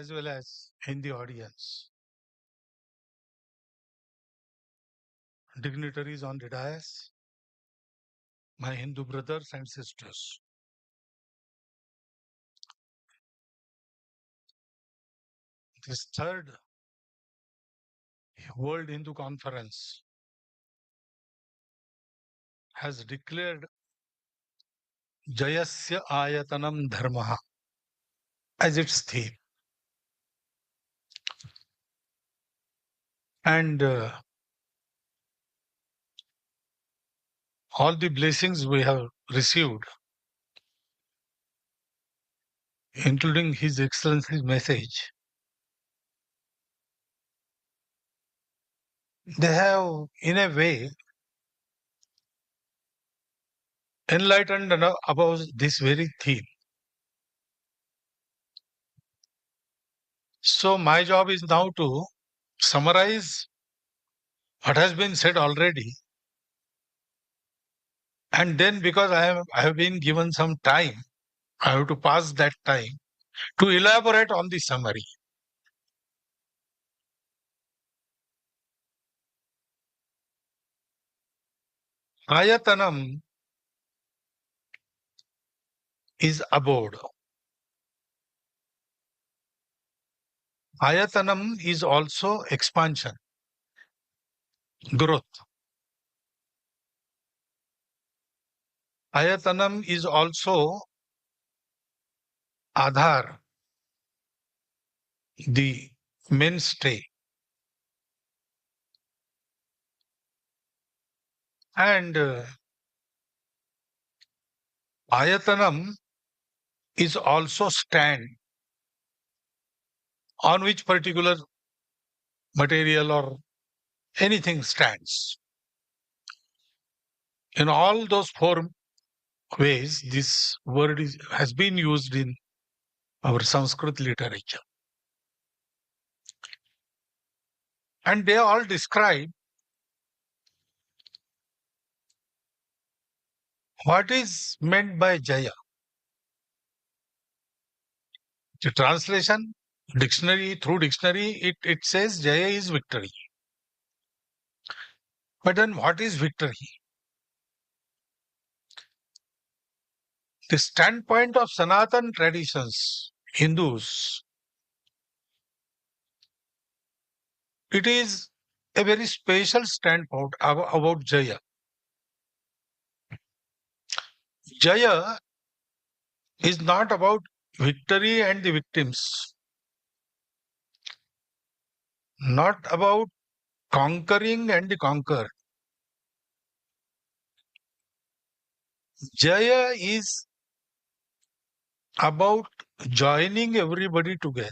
as well as in the audience. Dignitaries on the dais, my Hindu brothers and sisters. This third World Hindu Conference has declared Jayasya Ayatanam Dharmaha as its theme. And all the blessings we have received, including His Excellency's message, they have, in a way, enlightened about this very theme. So, my job is now to summarize what has been said already. And then, because I have been given some time, I have to pass that time to elaborate on the summary. Ayatanam is abode. Ayatanam is also expansion, growth. Ayatanam is also Adhar, the mainstay. And Ayatanam is also stand on which particular material or anything stands. In all those four ways, this word has been used in our Sanskrit literature. And they all describe what is meant by Jaya. The translation, through dictionary, it says Jaya is victory. But then what is victory? The standpoint of Sanatan traditions, Hindus, it is a very special standpoint about Jaya. Jaya is not about victory and the victims, not about conquering and the conquered. Jaya is about joining everybody together.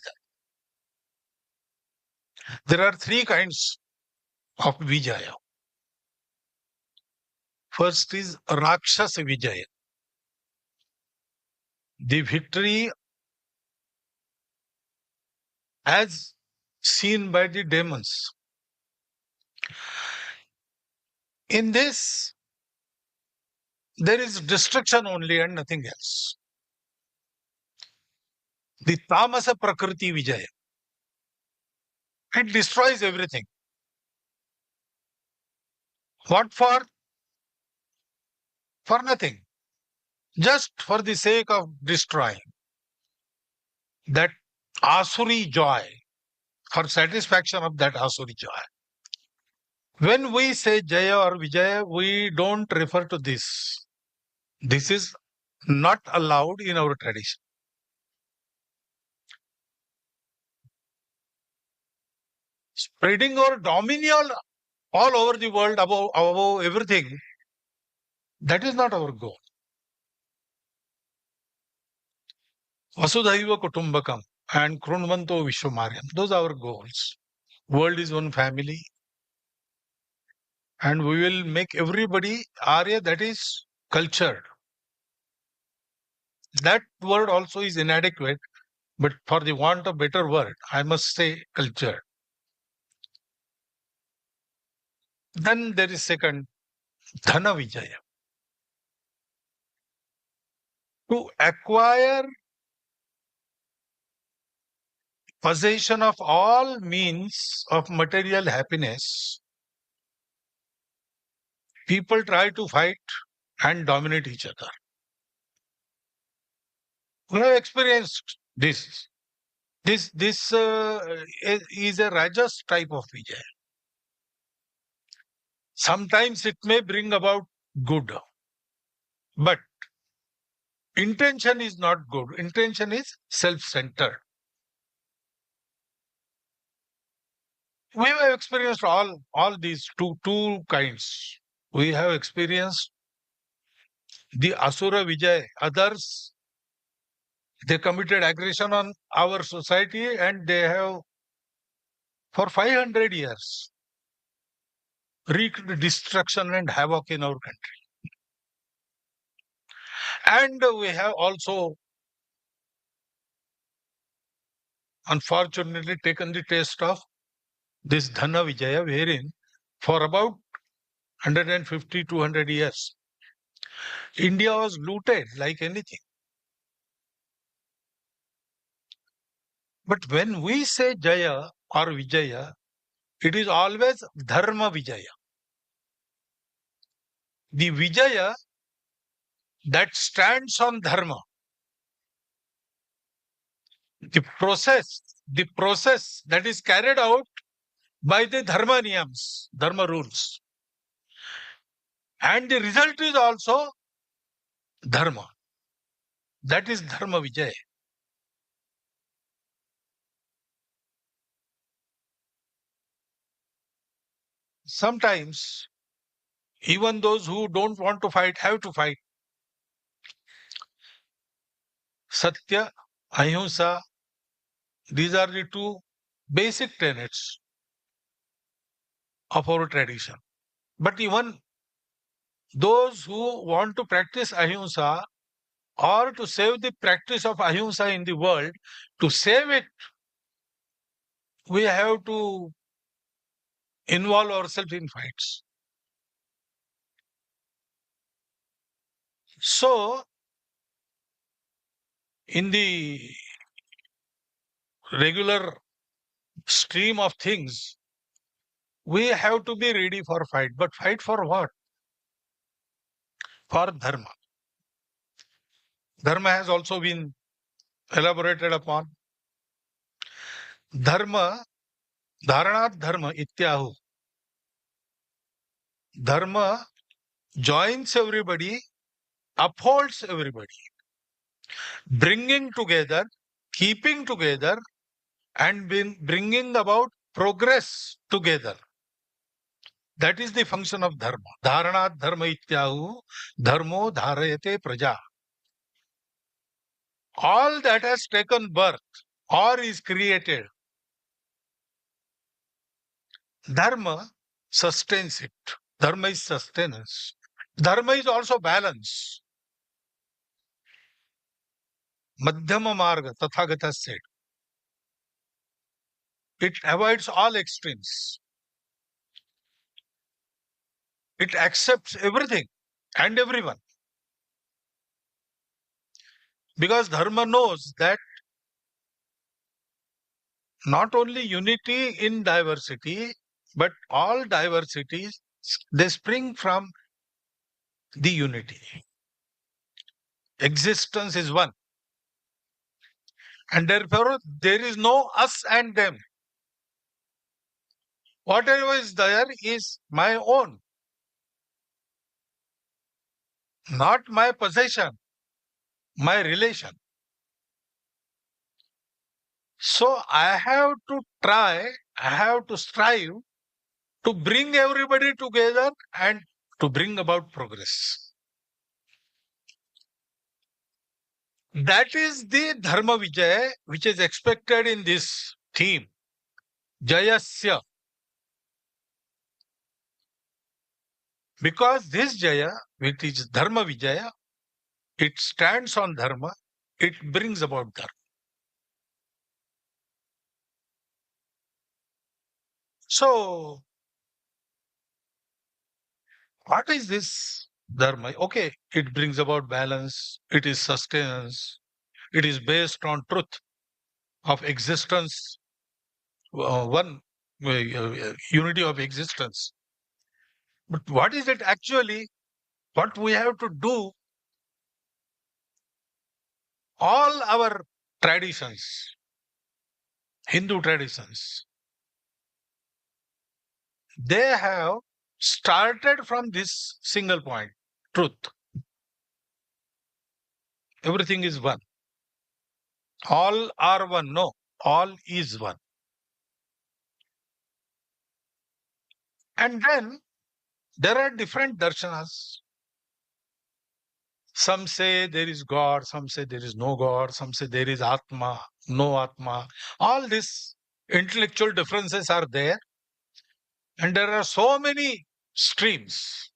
There are three kinds of Vijaya. First is Rakshasa Vijaya, the victory as seen by the demons. In this, there is destruction only and nothing else. The Tamasa Prakriti Vijaya, it destroys everything. What for? For nothing. Just for the sake of destroying. That Asuri joy, for satisfaction of that Asuri joy. When we say Jaya or Vijaya, we don't refer to this. This is not allowed in our tradition. Spreading our dominion all over the world above everything, that is not our goal. Vasudhaiva Kutumbakam and Krunvanto Vishwamaryam, those are our goals. World is one family, and we will make everybody Arya, that is cultured. That word also is inadequate, but for the want of better word, I must say cultured. Then there is second, Dhana Vijaya. To acquire possession of all means of material happiness, people try to fight and dominate each other. We have experienced this. This is a Rajas type of Vijay. Sometimes it may bring about good, but intention is not good. Intention is self-centered. We have experienced all these two kinds. We have experienced the Asura Vijay. Others, they committed aggression on our society and they have, for 500 years, wreaked destruction and havoc in our country. And we have also, unfortunately, taken the taste of this Dhana Vijaya, wherein for about 150, 200 years, India was looted like anything. But when we say Jaya or Vijaya, it is always Dharma Vijaya. The Vijaya that stands on Dharma. The process that is carried out by the Dharma Niyams, Dharma rules. And the result is also Dharma. That is Dharma Vijaya. Sometimes, even those who don't want to fight have to fight. Satya, Ahimsa, these are the two basic tenets of our tradition. But even those who want to practice Ahimsa or to save the practice of Ahimsa in the world, to save it, we have to involve ourselves in fights. So, in the regular stream of things, we have to be ready for fight. But fight for what? For Dharma. Dharma has also been elaborated upon. Dharma, Dharanat Dharma Ityahu. Dharma joins everybody, upholds everybody, bringing together, keeping together, and bringing about progress together. That is the function of Dharma. Dharanat Dharma Ityahu, Dharmo Dharayate Praja. All that has taken birth or is created, Dharma sustains it. Dharma is sustenance. Dharma is also balance. Madhyama Marga, Tathagata said. It avoids all extremes. It accepts everything and everyone. Because Dharma knows that not only unity in diversity, but all diversities, they spring from the unity. Existence is one. And therefore, there is no us and them. Whatever is there is my own, not my possession, my relation. So I have to try, I have to strive to bring everybody together and to bring about progress. That is the Dharma Vijay which is expected in this theme. Jayasya. Because this Jaya, which is Dharma Vijaya, it stands on Dharma, it brings about Dharma. So, what is this Dharma? Okay, it brings about balance, it is sustenance, it is based on truth. of existence, one unity of existence. But what is it actually? What we have to do, all our traditions, Hindu traditions, they have started from this single point, truth. Everything is one. All are one. No, all is one. And then there are different darshanas. Some say there is God, some say there is no God, some say there is Atma, no Atma. All these intellectual differences are there. And there are so many streams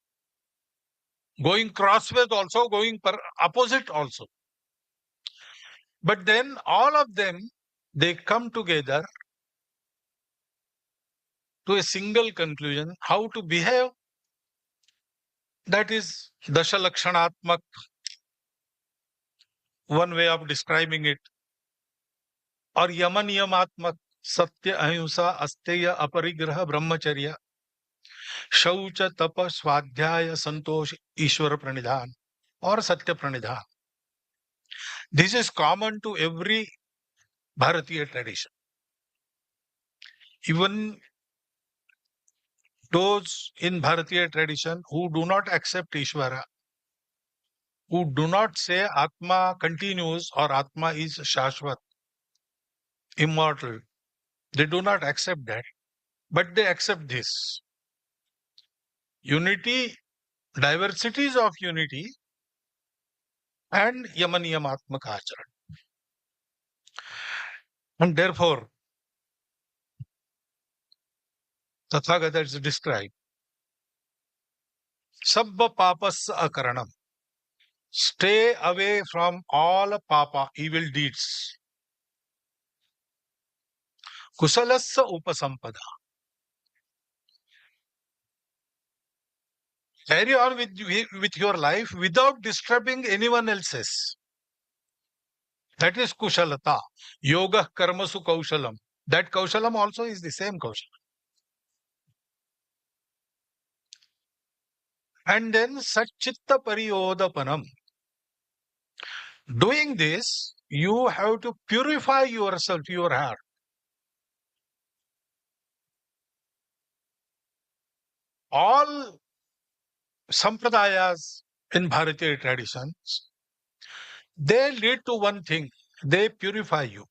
going crossways also, going opposite also. But then all of them, they come together to a single conclusion, how to behave. That is Dashalakshanaatmak, one way of describing it. Or Yamanyamatmak, Satya, Ahimsa, Asteya, Aparigraha, Brahmacharya, Shaucha, Tapa, Swadhyaya, Santosh, Ishwara Pranidhan, or Satya Pranidhan. This is common to every Bharatiya tradition. Even those in Bharatiya tradition who do not accept Ishvara, who do not say Atma continues or Atma is Shashvat, immortal, they do not accept that, but they accept this. Unity, diversities of unity, and Yamanyamatmaka Acharan. And therefore, Tathagata is described. Sabba papas akaranam. Stay away from all papa, evil deeds. Kusalassa upasampada. Carry on with your life without disturbing anyone else's. That is kushalata. Yoga karmasu kaushalam. That kaushalam also is the same kaushalam. And then satchitta pariyodapanam. Doing this, you have to purify yourself, your heart. All sampradayas in Bharatiya traditions, they lead to one thing. They purify you.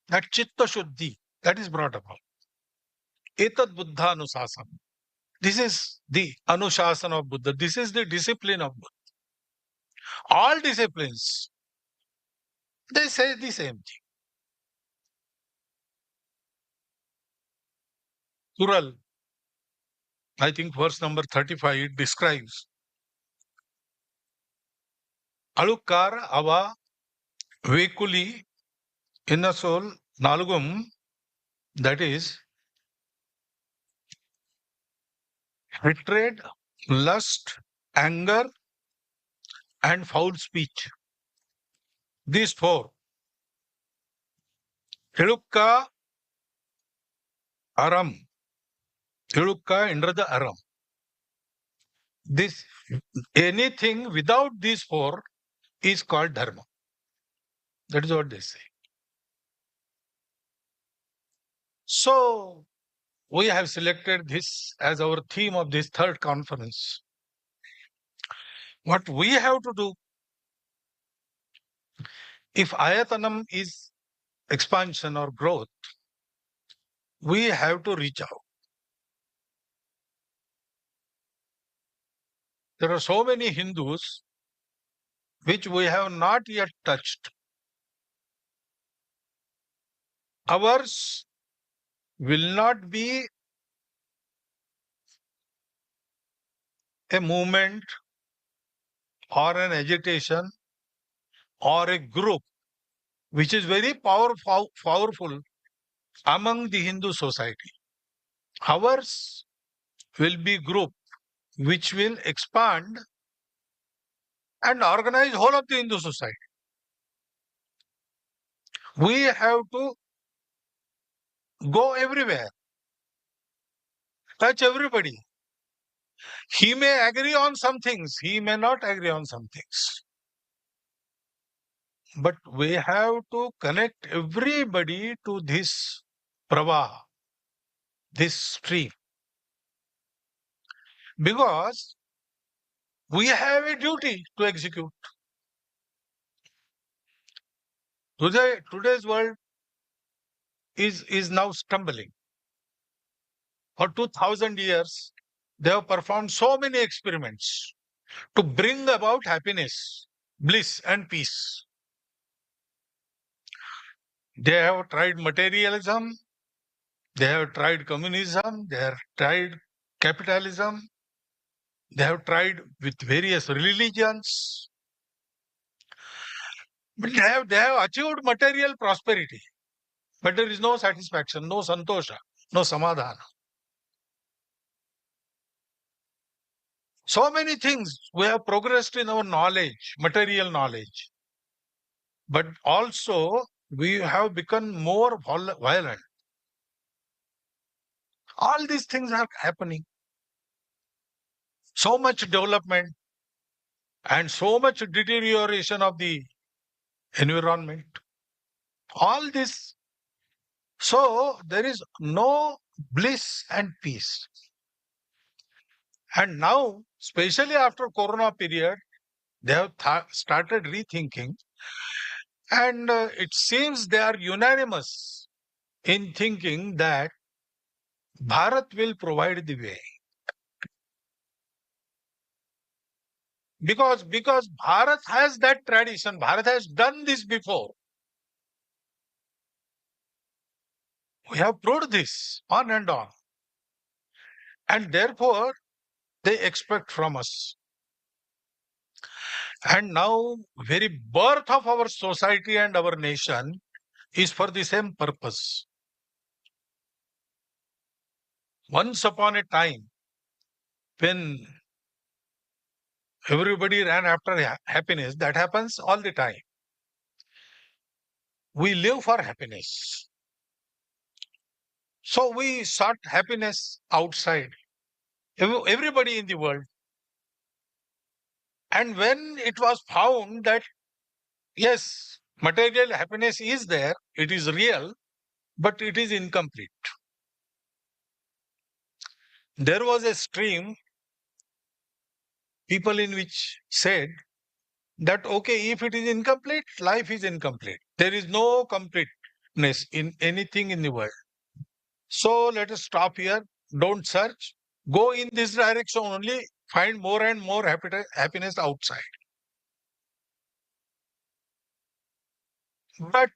That chitta shuddhi, that is brought about. Etad buddha anusasana. This is the anushasana of Buddha. This is the discipline of Buddha. All disciplines, they say the same thing. Kural, I think verse number 35, it describes Alukar ava vekuli inner soul nalugum, that is hatred, lust, anger, and foul speech. These four. Elukka aram. Elukka under the aram. This anything without these four is called dharma. That is what they say. So we have selected this as our theme of this third conference. What we have to do, if ayatanam is expansion or growth, we have to reach out. There are so many Hindus which we have not yet touched. Ours will not be a movement or an agitation or a group which is very powerful among the Hindu society. Ours will be group which will expand and organize whole of the Hindu society. We have to go everywhere, touch everybody. He may agree on some things, he may not agree on some things. But we have to connect everybody to this pravaha, this stream, because we have a duty to execute. Today's world is now stumbling. For 2000 years, they have performed so many experiments to bring about happiness, bliss, and peace. They have tried materialism, they have tried communism, they have tried capitalism, they have tried with various religions, but they have achieved material prosperity. But there is no satisfaction, no santosha, no samadhana. So many things we have progressed in our knowledge, material knowledge, but also we have become more violent. All these things are happening. So much development and so much deterioration of the environment. All this. So there is no bliss and peace. And now, especially after Corona period, they have started rethinking, and it seems they are unanimous in thinking that Bharat will provide the way. Because Bharat has that tradition, Bharat has done this before. We have proved this on and on. And therefore, they expect from us. And now, very birth of our society and our nation is for the same purpose. Once upon a time, when everybody ran after happiness, that happens all the time. We live for happiness. So we sought happiness outside, everybody in the world. And when it was found that, yes, material happiness is there, it is real, but it is incomplete. There was a stream, people in which said that, okay, if it is incomplete, life is incomplete. There is no completeness in anything in the world. So let us stop here. Don't search. Go in this direction only. Find more and more happiness outside. But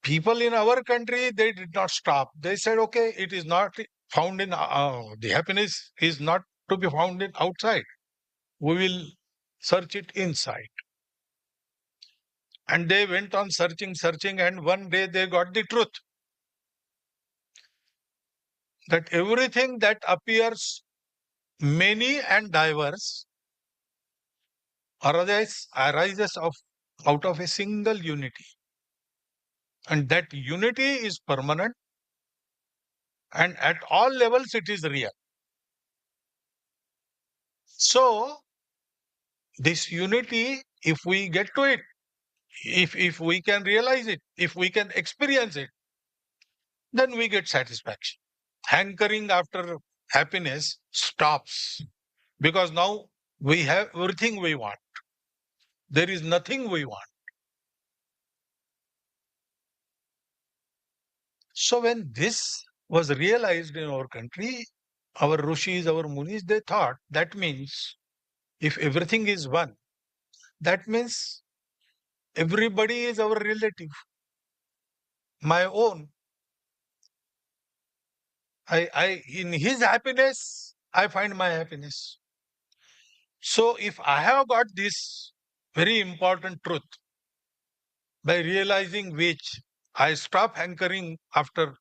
people in our country, they did not stop. They said, okay, it is not found in, the happiness is not to be found in outside. We will search it inside. And they went on searching, and one day they got the truth that everything that appears many and diverse arises out of a single unity. And that unity is permanent, and at all levels it is real. So, this unity, if we get to it, if we can realize it, if we can experience it, then we get satisfaction. Hankering after happiness stops, because now we have everything we want. There is nothing we want. So when this was realized in our country, our rishis, our munis, they thought that means if everything is one, that means everybody is our relative, my own. I in his happiness, I find my happiness. So if I have got this very important truth, by realizing which I stop hankering after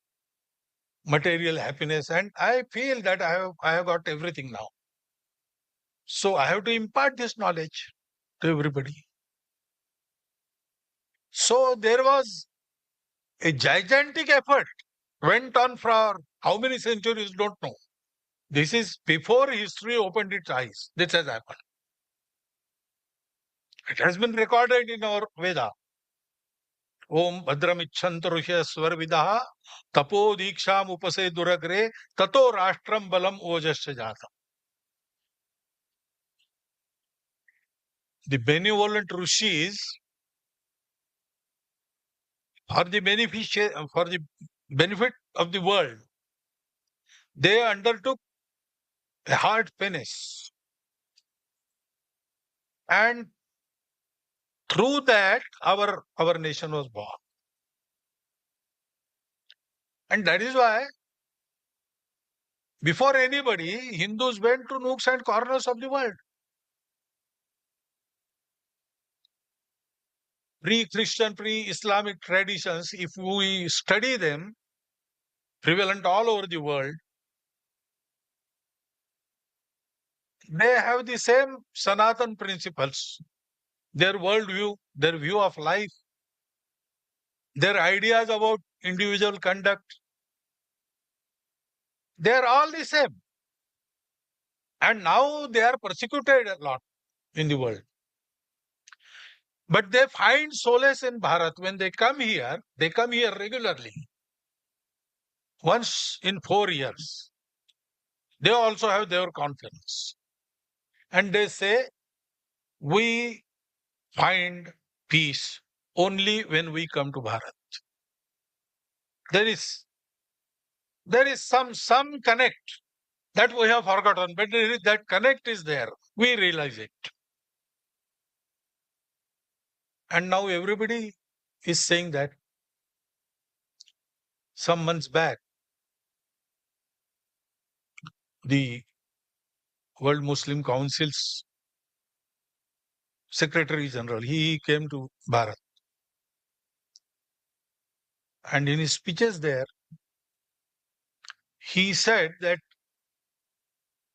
material happiness, and I feel that I have got everything now. So I have to impart this knowledge to everybody. So there was A gigantic effort went on for how many centuries, don't know. This is before history opened its eyes. This has happened. It has been recorded in our Veda. Om Bhadram Ichchanta Rushya Swarvidaha Tapo Diksham Upase Duragre Tato Rashtram Balam Ojasya Jatam. The benevolent Rishis, for the benefit of the world, they undertook a hard penance. And through that, our nation was born. And that is why, before anybody, Hindus went to nooks and corners of the world. Pre-Christian, pre-Islamic traditions, if we study them, prevalent all over the world, they have the same Sanatan principles, their worldview, their view of life, their ideas about individual conduct. They are all the same. And now they are persecuted a lot in the world. But they find solace in Bharat. When they come here regularly, once in 4 years. They also have their conference. And they say, we find peace only when we come to Bharat. There is some connect that we have forgotten, but that connect is there. We realize it. And now everybody is saying that. Some months back, the World Muslim Council's Secretary General, he came to Bharat. And in his speeches there, he said that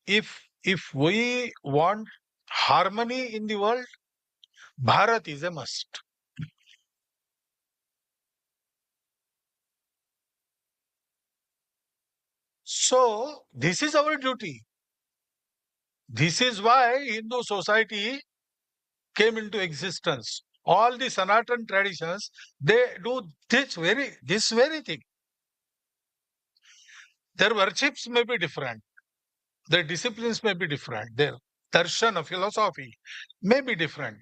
if we want harmony in the world, Bharat is a must. So this is our duty. This is why Hindu society came into existence. All the Sanatan traditions, they do this very thing. Their worships may be different. Their disciplines may be different. Their darshan, philosophy, may be different.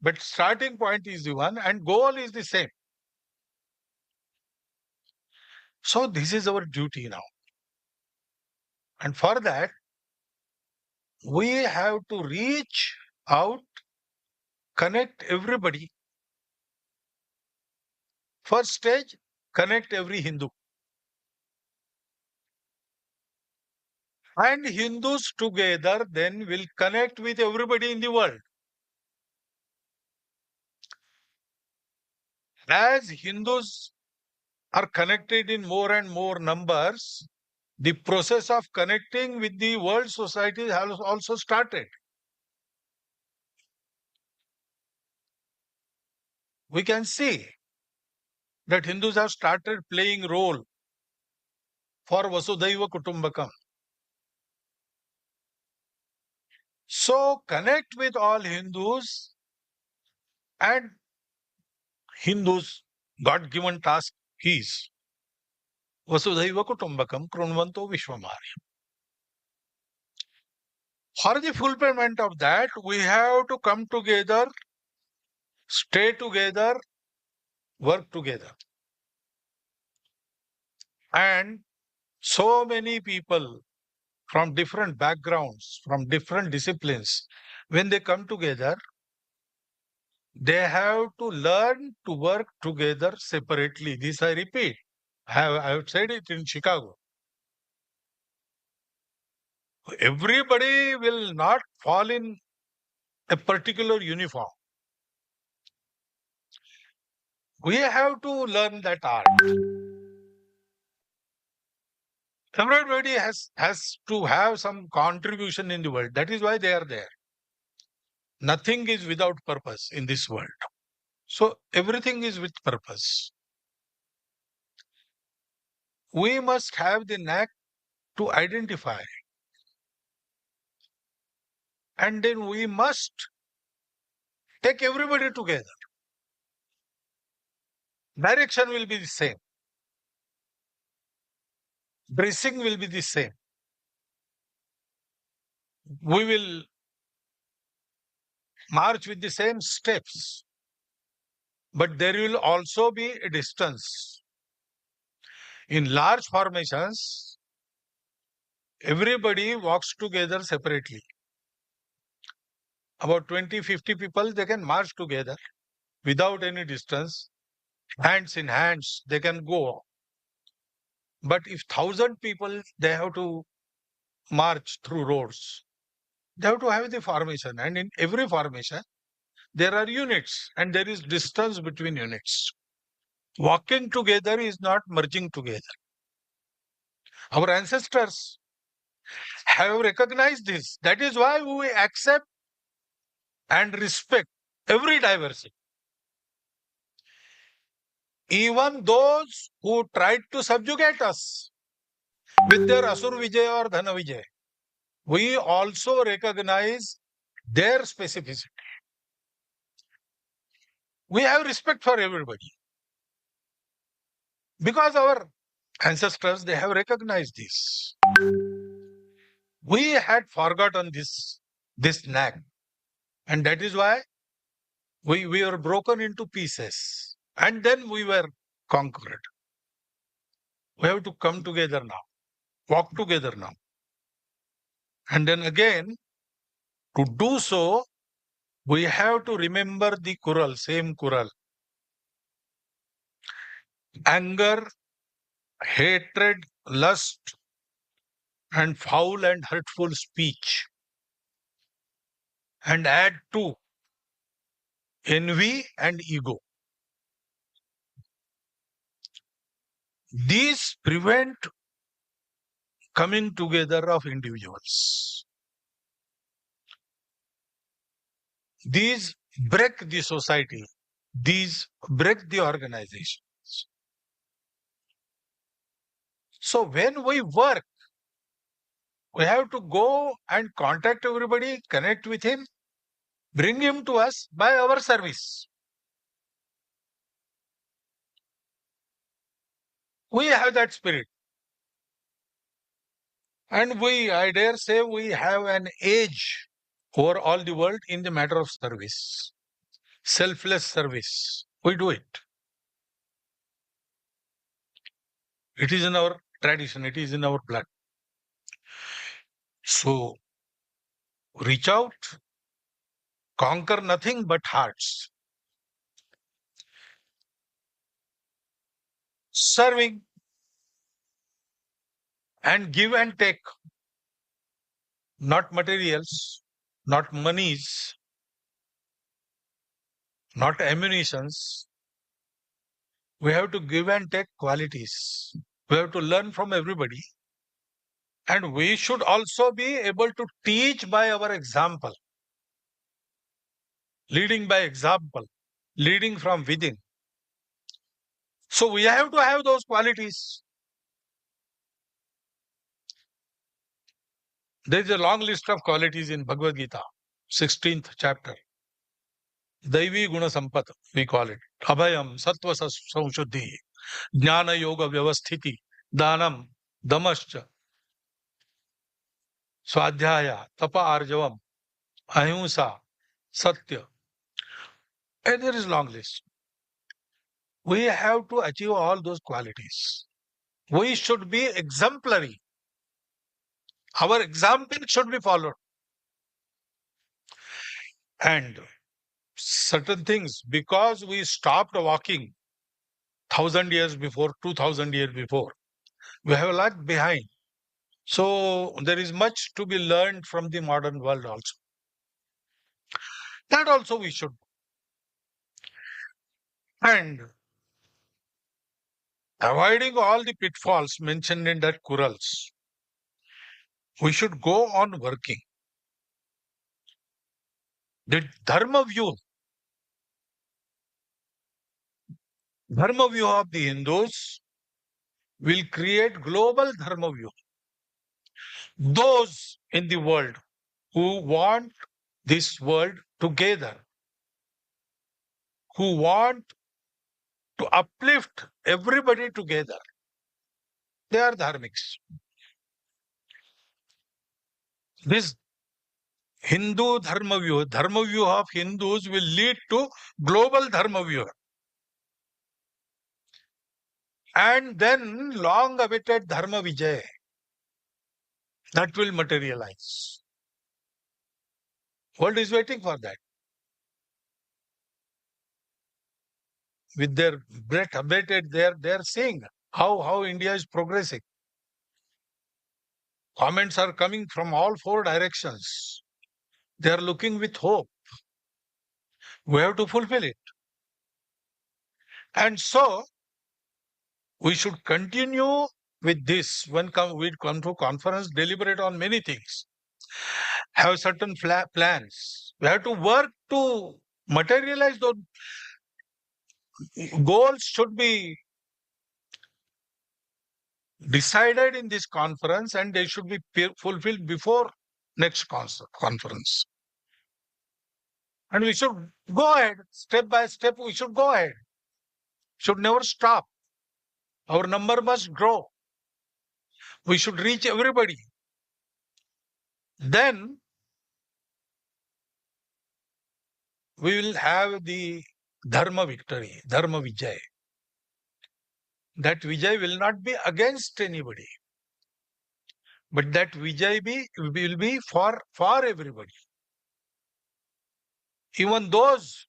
But starting point is the one and goal is the same. So this is our duty now. And for that, we have to reach out, connect everybody. First stage, connect every Hindu. And Hindus together then will connect with everybody in the world. As Hindus are connected in more and more numbers, the process of connecting with the world society has also started. We can see that Hindus have started playing role for Vasudhaiva Kutumbakam. So connect with all Hindus, and Hindus' God-given task is Vasudhaiva Kutumbakam Krunvanto Vishwamari. For the fulfillment of that, we have to come together, stay together, work together. And so many people from different backgrounds, from different disciplines, when they come together, they have to learn to work together separately. This I repeat. I have said it in Chicago. Everybody will not fall in a particular uniform. We have to learn that art. Everybody has to have some contribution in the world. That is why they are there. Nothing is without purpose in this world. So everything is with purpose. we must have the knack to identify, and then we must take everybody together. Direction will be the same, dressing will be the same. We will march with the same steps, but there will also be a distance. In large formations, everybody walks together separately. About 20, 50 people, they can march together without any distance, hands in hands, they can go. But if 1,000 people, they have to march through roads, they have to have the formation. And in every formation, there are units and there is distance between units. Walking together is not merging together. Our ancestors have recognized this. That is why we accept and respect every diversity. Even those who tried to subjugate us with their Asur Vijay or Dhana Vijay, we also recognize their specificity. We have respect for everybody because our ancestors, they have recognized this. We had forgotten this knack, and that is why we were broken into pieces, and then we were conquered. We have to come together now, walk together now. And then again, to do so, we have to remember the Kural, same Kural. Anger, hatred, lust, and foul and hurtful speech. And add to envy and ego. These prevent coming together of individuals. These break the society. These break the organization. So when we work, we have to go and contact everybody, connect with him, bring him to us by our service. We have that spirit. And I dare say, we have an edge over all the world in the matter of service. Selfless service. We do it. It is in our tradition. It is in our blood. So, reach out, conquer nothing but hearts. Serving and give and take. Not materials, not monies, not ammunitions. We have to give and take qualities. We have to learn from everybody. And we should also be able to teach by our example. Leading by example. Leading from within. So we have to have those qualities. There is a long list of qualities in Bhagavad Gita, 16th chapter. Daivi Guna Sampat, we call it. Abhayam, Sattva Samshuddhi, Jnana Yoga Vyavasthiti, Danam, Damascha, Swadhyaya, Tapa Arjavam, Ahimsa, Satya. And there is long list. We have to achieve all those qualities. We should be exemplary. Our example should be followed. And certain things, because we stopped walking 1,000 years before, 2,000 years before, we have lagged behind. So there is much to be learned from the modern world also. That also we should. And avoiding all the pitfalls mentioned in that Kurals, we should go on working. The Dharma view of the Hindus will create global dharma view. Those in the world who want this world together, who want to uplift everybody together, they are dharmics. This Hindu dharma view of Hindus will lead to global dharma view. And then long awaited dharma vijay, that will materialize. World is waiting for that. With their breath abated, they are seeing how India is progressing. Comments are coming from all four directions. They are looking with hope. We have to fulfill it. And so, we should continue with this. When we come to conference, deliberate on many things. Have certain plans. We have to work to materialize those goals. Should be decided in this conference and they should be fulfilled before next conference. And we should go ahead, step by step, we should go ahead. Should never stop. Our number must grow. We should reach everybody. Then we will have the dharma victory, dharma vijay. That vijay will not be against anybody, but that vijay will be for everybody. Even those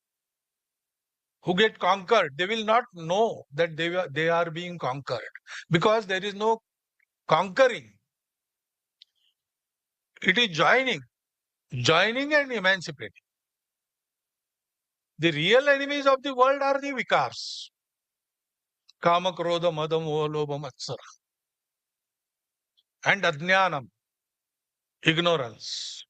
who get conquered, they will not know that they are being conquered, because there is no conquering. It is joining and emancipating. The real enemies of the world are the vikars. Kama, krodha, mada, moha, lobha, matsara. And ajnanam, ignorance.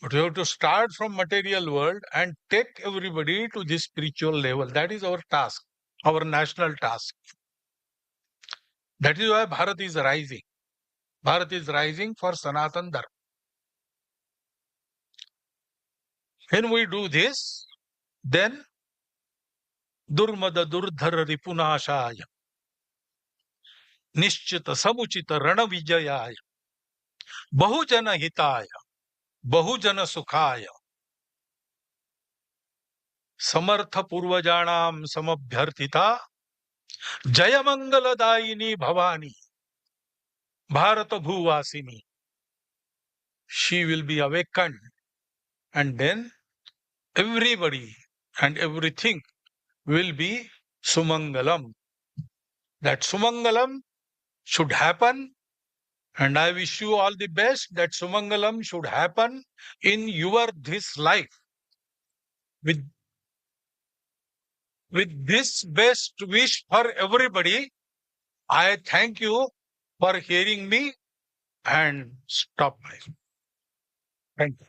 But we have to start from material world and take everybody to this spiritual level. That is our task, our national task. That is why Bharat is rising. Bharat is rising for Sanatan Dharma. When we do this, then Durmada Durdhara Ripunashaya, Nishchita Samuchita Rana Vijayaya, Bahujana Hitaya, Bahujana Sukhaya, Samartha Purvajanam Samabhyarthita, Jayamangala Daini Bhavani, Bharata Bhuvasini. She will be awakened, and then everybody and everything will be Sumangalam. That Sumangalam should happen, and I wish you all the best. That Sumangalam should happen in your this life. With this best wish for everybody, I thank you for hearing me and stop my. Thank you.